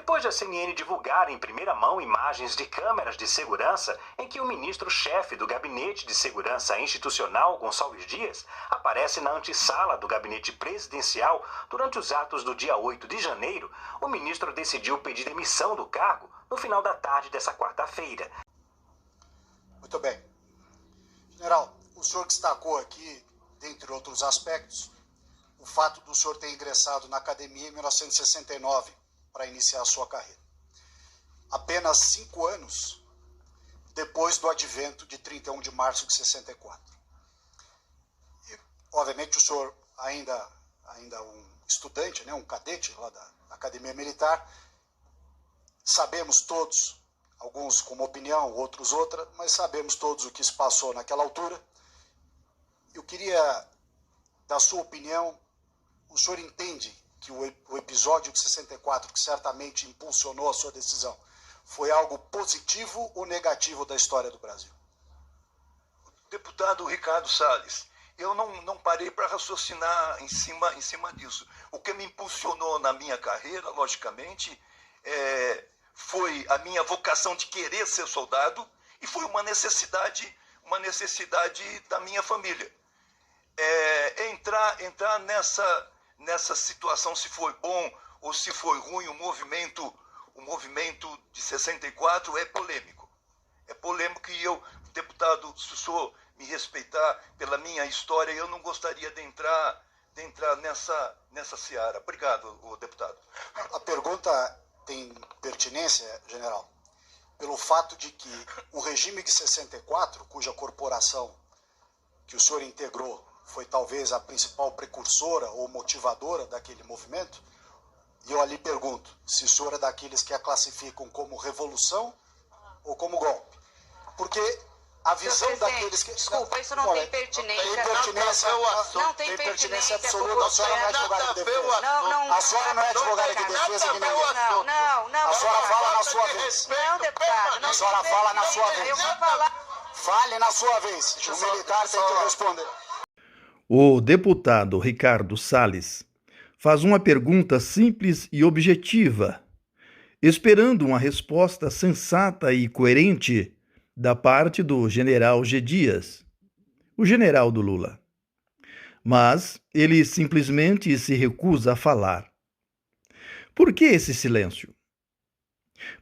depois da CNN divulgar em primeira mão imagens de câmeras de segurança em que o ministro-chefe do Gabinete de Segurança Institucional, Gonçalves Dias, aparece na antessala do gabinete presidencial durante os atos do dia 8 de janeiro, o ministro decidiu pedir demissão do cargo no final da tarde dessa quarta-feira. Muito bem. General, o senhor destacou aqui, dentre outros aspectos, o fato do senhor ter ingressado na academia em 1969 para iniciar a sua carreira. Apenas 5 anos depois do advento de 31 de março de 64. E, obviamente, o senhor ainda um estudante, né, um cadete lá da Academia Militar. Sabemos todos, alguns com uma opinião, outros outra, mas sabemos todos o que se passou naquela altura. Eu queria, da sua opinião, o senhor entende que o episódio de 64, que certamente impulsionou a sua decisão, foi algo positivo ou negativo da história do Brasil? Deputado Ricardo Salles, eu não parei para raciocinar em cima disso. O que me impulsionou na minha carreira, logicamente, foi a minha vocação de querer ser soldado e foi uma necessidade da minha família. Entrar nessa situação, se foi bom ou se foi ruim, o movimento de 64 é polêmico. É polêmico e eu, deputado, se o senhor me respeitar pela minha história, eu não gostaria de entrar nessa seara. Obrigado, deputado. A pergunta tem pertinência, general, pelo fato de que o regime de 64, cuja corporação que o senhor integrou foi talvez a principal precursora ou motivadora daquele movimento, e eu ali pergunto se o senhor é daqueles que a classificam como revolução ou como golpe. Porque a visão daqueles que... Desculpa, isso não tem pertinência. Não tem pertinência absoluta. A senhora não é advogada de defesa. A senhora não é advogada de defesa de ninguém. Não. A senhora fala na sua vez. Não, deputado. A senhora fala na sua vez. Eu vou falar. Fale na sua vez. O militar tem que responder. O deputado Ricardo Salles faz uma pergunta simples e objetiva, esperando uma resposta sensata e coerente da parte do general G. Dias, o general do Lula. Mas ele simplesmente se recusa a falar. Por que esse silêncio?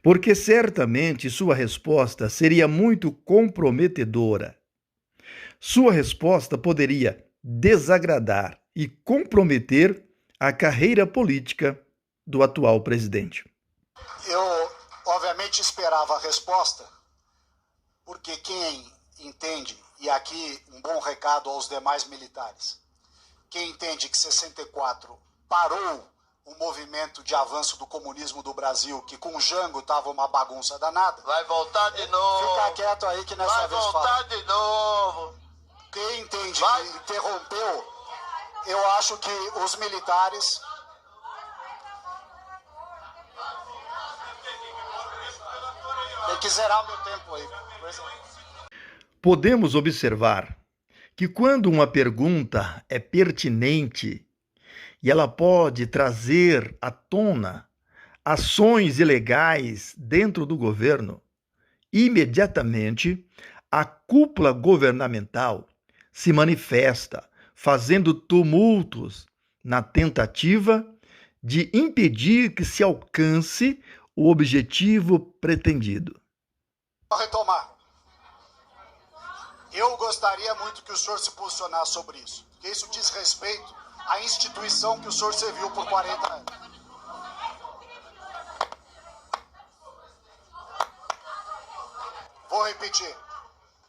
Porque certamente sua resposta seria muito comprometedora. Sua resposta poderia desagradar e comprometer a carreira política do atual presidente. Eu, obviamente, esperava a resposta, porque quem entende, e aqui um bom recado aos demais militares, quem entende que 64 parou o movimento de avanço do comunismo do Brasil, que com o Jango estava uma bagunça danada. Vai voltar de novo. Fica quieto aí que nessa vez fala. Vai voltar de novo. Quem entende que interrompeu, eu acho que os militares... Tem que zerar o meu tempo aí. Podemos observar que quando uma pergunta é pertinente e ela pode trazer à tona ações ilegais dentro do governo, imediatamente a cúpula governamental se manifesta, fazendo tumultos na tentativa de impedir que se alcance o objetivo pretendido. Vou retomar. Eu gostaria muito que o senhor se posicionasse sobre isso, porque isso diz respeito à instituição que o senhor serviu por 40 anos. Vou repetir.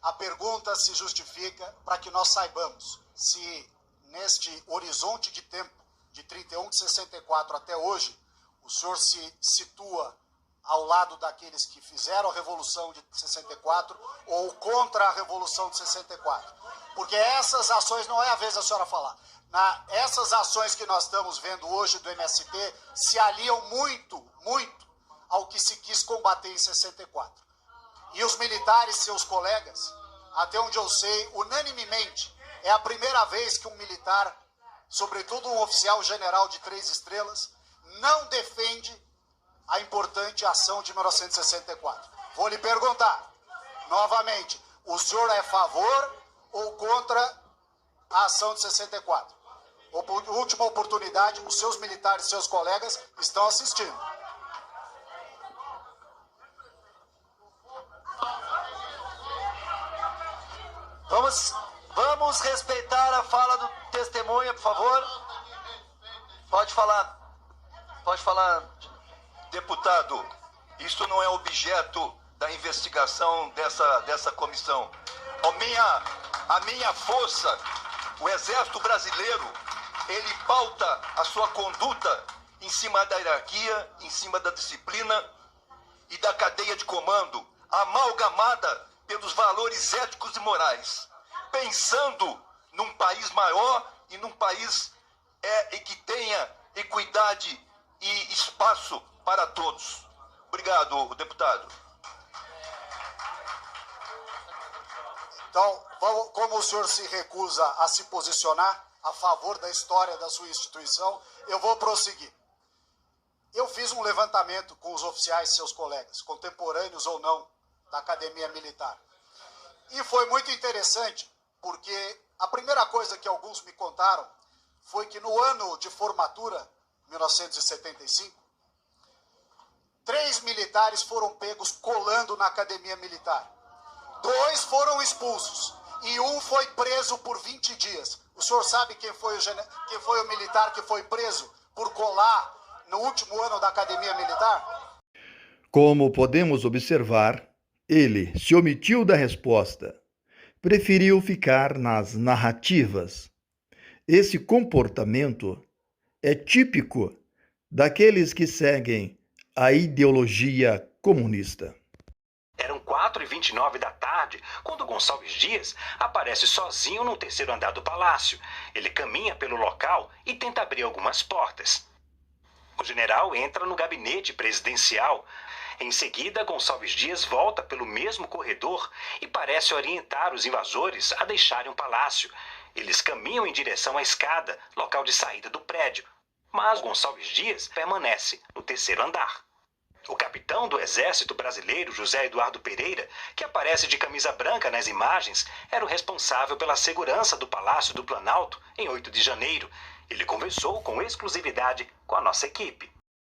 A pergunta se justifica para que nós saibamos se, neste horizonte de tempo, de 31 de 64 até hoje, o senhor se situa ao lado daqueles que fizeram a Revolução de 64 ou contra a Revolução de 64. Porque essas ações, não é a vez da senhora falar, essas ações que nós estamos vendo hoje do MST se aliam muito ao que se quis combater em 64. E os militares, seus colegas, até onde eu sei, unanimemente, é a primeira vez que um militar, sobretudo um oficial general de 3 estrelas, não defende a importante ação de 1964. Vou lhe perguntar, novamente, o senhor é a favor ou contra a ação de 64? Última oportunidade, os seus militares e seus colegas estão assistindo. Vamos respeitar a fala do testemunha, por favor. Pode falar. Pode falar. Deputado, isso não é objeto da investigação dessa comissão. A minha força, o Exército Brasileiro, ele pauta a sua conduta em cima da hierarquia, em cima da disciplina e da cadeia de comando, amalgamada pelos valores éticos e morais, pensando num país maior e num país que tenha equidade e espaço para todos. Obrigado, deputado. Então, como o senhor se recusa a se posicionar a favor da história da sua instituição, eu vou prosseguir. Eu fiz um levantamento com os oficiais, seus colegas, contemporâneos ou não, da Academia Militar. E foi muito interessante, porque a primeira coisa que alguns me contaram foi que no ano de formatura, 1975, 3 militares foram pegos colando na Academia Militar. 2 foram expulsos e 1 foi preso por 20 dias. O senhor sabe quem foi o militar que foi preso por colar no último ano da Academia Militar? Como podemos observar, ele se omitiu da resposta. Preferiu ficar nas narrativas. Esse comportamento é típico daqueles que seguem a ideologia comunista. Eram 4h29 da tarde, quando Gonçalves Dias aparece sozinho no terceiro andar do palácio. Ele caminha pelo local e tenta abrir algumas portas. O general entra no gabinete presidencial. Em seguida, Gonçalves Dias volta pelo mesmo corredor e parece orientar os invasores a deixarem o palácio. Eles caminham em direção à escada, local de saída do prédio. Mas Gonçalves Dias permanece no terceiro andar. O capitão do Exército Brasileiro, José Eduardo Pereira, que aparece de camisa branca nas imagens, era o responsável pela segurança do Palácio do Planalto em 8 de janeiro. Ele conversou com exclusividade com a nossa equipe.